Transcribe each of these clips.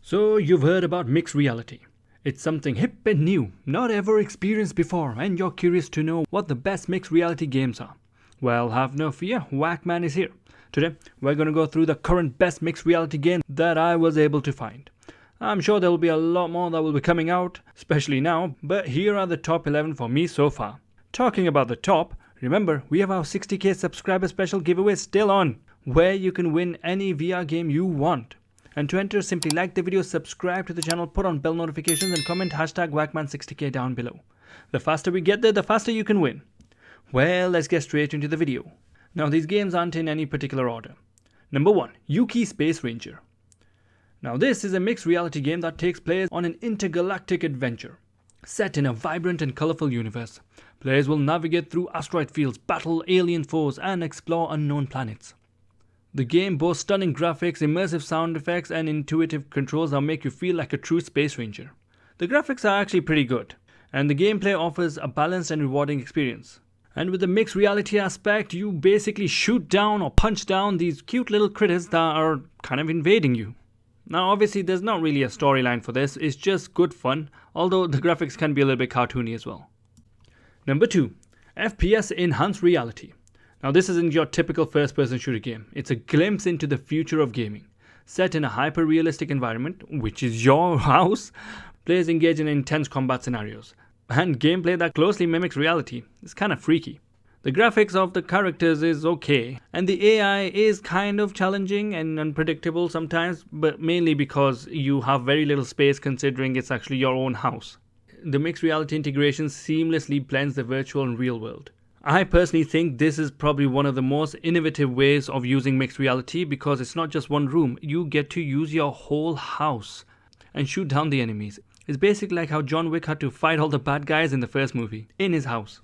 So you've heard about mixed reality. It's something hip and new, not ever experienced before, and you're curious to know what the best mixed reality games are. Well, have no fear, WaqMan is here. Today, we're going to go through the current best mixed reality game that I was able to find. I'm sure there will be a lot more that will be coming out, especially now, but here are the top 11 for me so far. Talking about the top, remember we have our 60k subscriber special giveaway still on, where you can win any VR game you want. And to enter, simply like the video, subscribe to the channel, put on bell notifications and comment hashtag WaqMan60k down below. The faster we get there, the faster you can win. Well, let's get straight into the video. Now these games aren't in any particular order. Number 1, Yuki Space Ranger. Now this is a mixed reality game that takes players on an intergalactic adventure. Set in a vibrant and colourful universe, players will navigate through asteroid fields, battle alien foes and explore unknown planets. The game boasts stunning graphics, immersive sound effects and intuitive controls that make you feel like a true space ranger. The graphics are actually pretty good, and the gameplay offers a balanced and rewarding experience. And with the mixed reality aspect, you basically shoot down or punch down these cute little critters that are kind of invading you. Now obviously there's not really a storyline for this, it's just good fun, although the graphics can be a little bit cartoony as well. Number 2, FPS Enhanced Reality. Now this isn't your typical first-person shooter game. It's a glimpse into the future of gaming. Set in a hyper-realistic environment, which is your house, players engage in intense combat scenarios. And gameplay that closely mimics reality. It's kind of freaky. The graphics of the characters is okay, and the AI is kind of challenging and unpredictable sometimes, but mainly because you have very little space considering it's actually your own house. The mixed reality integration seamlessly blends the virtual and real world. I personally think this is probably one of the most innovative ways of using mixed reality because it's not just one room, you get to use your whole house and shoot down the enemies. It's basically like how John Wick had to fight all the bad guys in the first movie, in his house.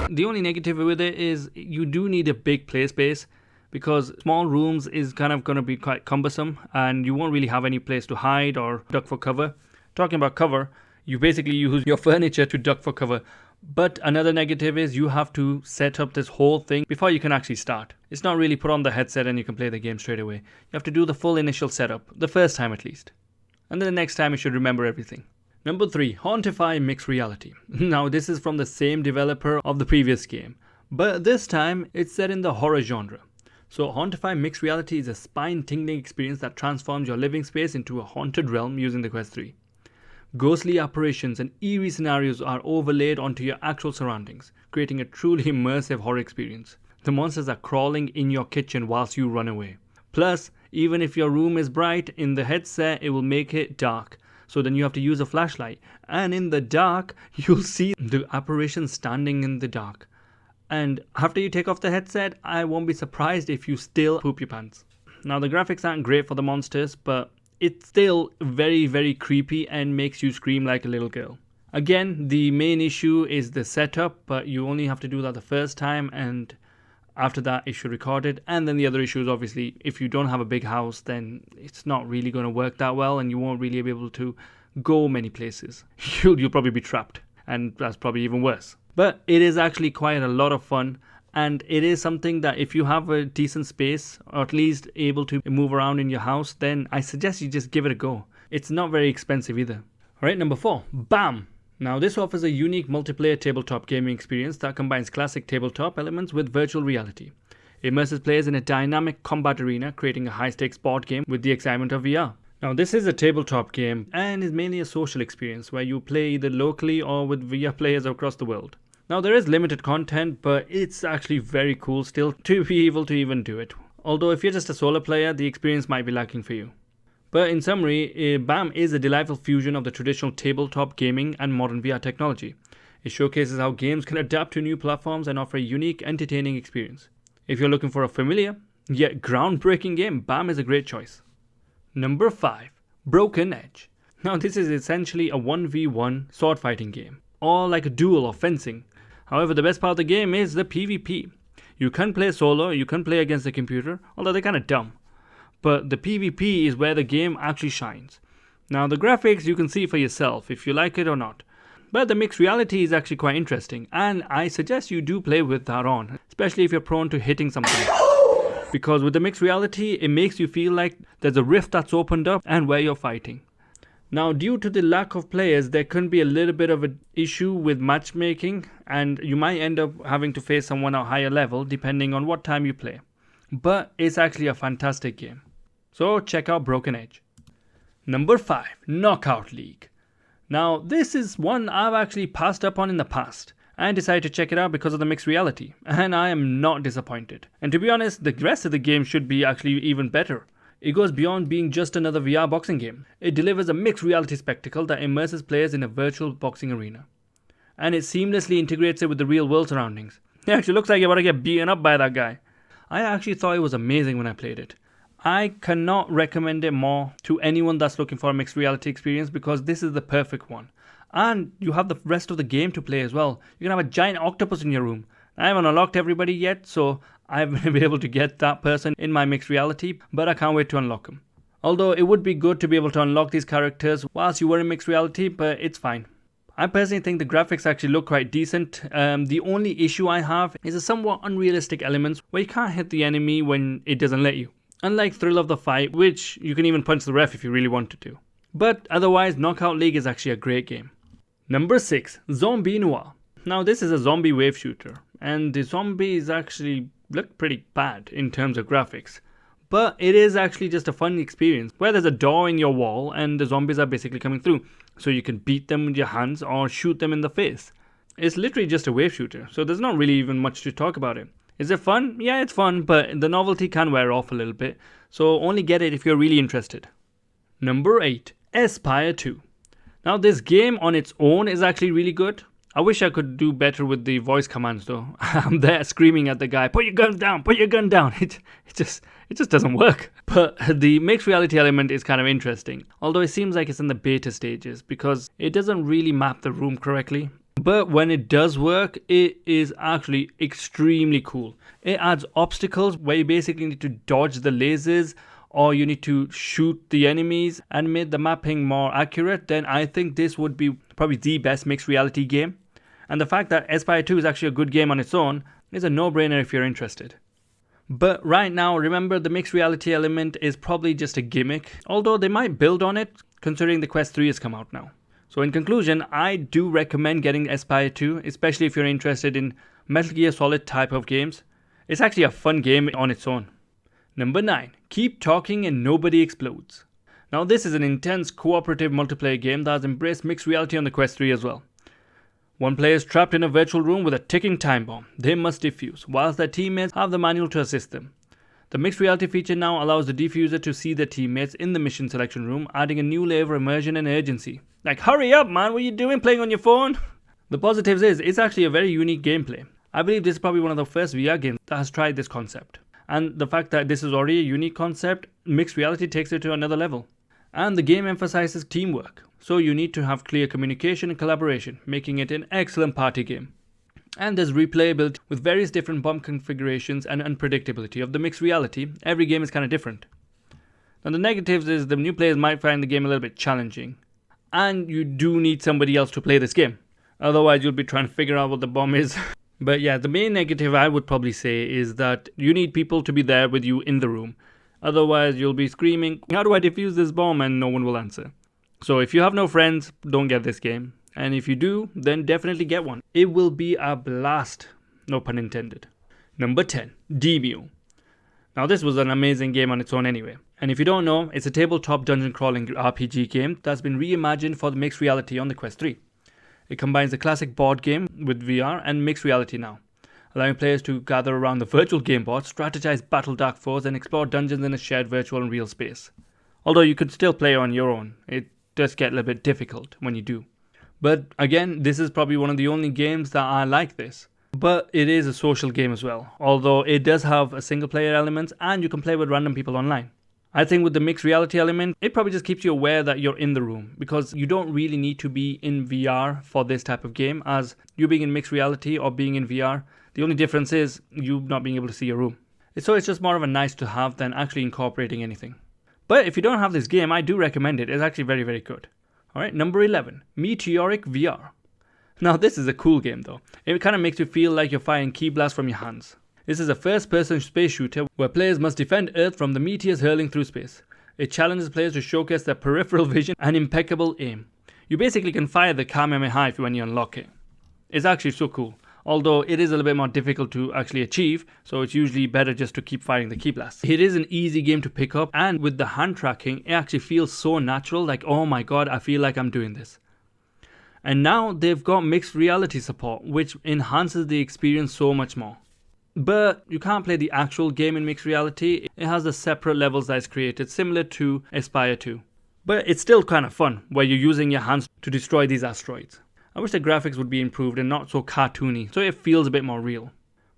The only negative with it is you do need a big play space, because small rooms is kind of going to be quite cumbersome and you won't really have any place to hide or duck for cover. Talking about cover, you basically use your furniture to duck for cover. But another negative is you have to set up this whole thing before you can actually start. It's not really put on the headset and you can play the game straight away. You have to do the full initial setup, the first time at least. And then the next time you should remember everything. Number 3, Hauntify Mixed Reality. Now this is from the same developer of the previous game, but this time it's set in the horror genre. So Hauntify Mixed Reality is a spine-tingling experience that transforms your living space into a haunted realm using the Quest 3. Ghostly apparitions and eerie scenarios are overlaid onto your actual surroundings, creating a truly immersive horror experience. The monsters are crawling in your kitchen whilst you run away. Plus, even if your room is bright, in the headset it will make it dark. So then you have to use a flashlight. And in the dark, you'll see the apparition standing in the dark. And after you take off the headset, I won't be surprised if you still poop your pants. Now the graphics aren't great for the monsters, but it's still very, very creepy and makes you scream like a little girl. Again, the main issue is the setup, but you only have to do that the first time and after that it should record it. And then the other issue is obviously if you don't have a big house, then it's not really going to work that well and you won't really be able to go many places. You'll probably be trapped, and that's probably even worse. But it is actually quite a lot of fun, and it is something that if you have a decent space or at least able to move around in your house, then I suggest you just give it a go. It's not very expensive either. Alright, number 4, BAM! Now this offers a unique multiplayer tabletop gaming experience that combines classic tabletop elements with virtual reality. It immerses players in a dynamic combat arena, creating a high-stakes board game with the excitement of VR. Now this is a tabletop game and is mainly a social experience where you play either locally or with VR players across the world. Now there is limited content, but it's actually very cool still to be able to even do it. Although if you're just a solo player, the experience might be lacking for you. But in summary, BAM is a delightful fusion of the traditional tabletop gaming and modern VR technology. It showcases how games can adapt to new platforms and offer a unique, entertaining experience. If you're looking for a familiar, yet groundbreaking game, BAM is a great choice. Number 5, Broken Edge. Now this is essentially a 1v1 sword fighting game, or like a duel or fencing. However, the best part of the game is the PvP. You can play solo, you can play against the computer, although they're kind of dumb. But the PvP is where the game actually shines. Now the graphics you can see for yourself if you like it or not. But the mixed reality is actually quite interesting, and I suggest you do play with that on, especially if you're prone to hitting something. Because with the mixed reality, it makes you feel like there's a rift that's opened up and where you're fighting. Now, due to the lack of players, there can be a little bit of an issue with matchmaking, and you might end up having to face someone at a higher level depending on what time you play. But it's actually a fantastic game. So check out Broken Edge. Number 5, Knockout League. Now, this is one I've actually passed up on in the past and decided to check it out because of the mixed reality, and I am not disappointed. And to be honest, the rest of the game should be actually even better. It goes beyond being just another VR boxing game. It delivers a mixed reality spectacle that immerses players in a virtual boxing arena. And it seamlessly integrates it with the real world surroundings. It actually looks like you're about to get beaten up by that guy. I actually thought it was amazing when I played it. I cannot recommend it more to anyone that's looking for a mixed reality experience because this is the perfect one. And you have the rest of the game to play as well. You can have a giant octopus in your room. I haven't unlocked everybody yet, so I haven't been able to get that person in my mixed reality, but I can't wait to unlock them. Although it would be good to be able to unlock these characters whilst you were in mixed reality, but it's fine. I personally think the graphics actually look quite decent. The only issue I have is a somewhat unrealistic elements where you can't hit the enemy when it doesn't let you. Unlike Thrill of the Fight, which you can even punch the ref if you really wanted to. But otherwise, Knockout League is actually a great game. Number 6, Zombie Noir. Now this is a zombie wave shooter, and the zombies actually look pretty bad in terms of graphics. But it is actually just a fun experience where there's a door in your wall and the zombies are basically coming through. So you can beat them with your hands or shoot them in the face. It's literally just a wave shooter, so there's not really even much to talk about it. Is it fun? Yeah, it's fun, but the novelty can wear off a little bit. So only get it if you're really interested. Number 8, Spire II. Now this game on its own is actually really good. I wish I could do better with the voice commands though. I'm there screaming at the guy, put your gun down, put your gun down. It just doesn't work. But the mixed reality element is kind of interesting. Although it seems like it's in the beta stages because it doesn't really map the room correctly. But when it does work, it is actually extremely cool. It adds obstacles where you basically need to dodge the lasers or you need to shoot the enemies and make the mapping more accurate. Then I think this would be probably the best mixed reality game. And the fact that Spire II is actually a good game on its own is a no-brainer if you're interested. But right now, remember the mixed reality element is probably just a gimmick, although they might build on it considering the Quest 3 has come out now. So in conclusion, I do recommend getting Spire II, especially if you're interested in Metal Gear Solid type of games. It's actually a fun game on its own. Number 9, Keep Talking and Nobody Explodes. Now this is an intense cooperative multiplayer game that has embraced mixed reality on the Quest 3 as well. One player is trapped in a virtual room with a ticking time bomb they must defuse, whilst their teammates have the manual to assist them. The mixed reality feature now allows the defuser to see their teammates in the mission selection room, adding a new layer of immersion and urgency. Like, hurry up man, what are you doing playing on your phone? The positives is, it's actually a very unique gameplay. I believe this is probably one of the first VR games that has tried this concept. And the fact that this is already a unique concept, mixed reality takes it to another level. And the game emphasizes teamwork, so you need to have clear communication and collaboration, making it an excellent party game. And there's replayability with various different bomb configurations and unpredictability of the mixed reality. Every game is kind of different. Now the negatives is the new players might find the game a little bit challenging. And you do need somebody else to play this game. Otherwise you'll be trying to figure out what the bomb is. But yeah, the main negative I would probably say is that you need people to be there with you in the room. Otherwise you'll be screaming, how do I defuse this bomb? And no one will answer. So if you have no friends, don't get this game. And if you do, then definitely get one. It will be a blast. No pun intended. Number 10, Demeo. Now this was an amazing game on its own anyway. And if you don't know, it's a tabletop dungeon crawling RPG game that's been reimagined for the mixed reality on the Quest 3. It combines the classic board game with VR and mixed reality now, allowing players to gather around the virtual game board, strategize, battle dark foes, and explore dungeons in a shared virtual and real space. Although you could still play on your own, it does get a little bit difficult when you do. But again, this is probably one of the only games that are like this. But it is a social game as well, although it does have a single player element and you can play with random people online. I think with the mixed reality element, it probably just keeps you aware that you're in the room because you don't really need to be in VR for this type of game, as you being in mixed reality or being in VR, the only difference is you not being able to see your room. So it's just more of a nice to have than actually incorporating anything. But if you don't have this game, I do recommend it. It's actually very, very good. Alright, number 11, Meteorite VR. Now this is a cool game though. It kind of makes you feel like you're firing key blasts from your hands. This is a first-person space shooter where players must defend Earth from the meteors hurling through space. It challenges players to showcase their peripheral vision and impeccable aim. You basically can fire the Kamehameha when you unlock it. It's actually so cool, although it is a little bit more difficult to actually achieve, so it's usually better just to keep firing the key blast. It is an easy game to pick up, and with the hand tracking, it actually feels so natural, like oh my god, I feel like I'm doing this. And now they've got mixed reality support, which enhances the experience so much more. But you can't play the actual game in mixed reality. It has the separate levels that is created, similar to Spire II. But it's still kind of fun, where you're using your hands to destroy these asteroids. I wish the graphics would be improved and not so cartoony, so it feels a bit more real.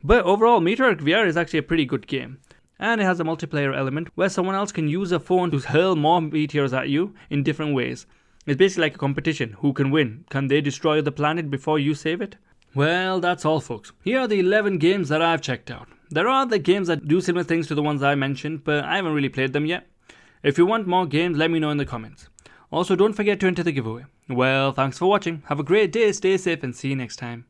But overall, Meteorite VR is actually a pretty good game. And it has a multiplayer element where someone else can use a phone to hurl more meteors at you in different ways. It's basically like a competition. Who can win? Can they destroy the planet before you save it? Well, that's all folks. Here are the 11 games that I've checked out. There are other games that do similar things to the ones I mentioned, but I haven't really played them yet. If you want more games, let me know in the comments. Also, don't forget to enter the giveaway. Well, thanks for watching. Have a great day, stay safe, and see you next time.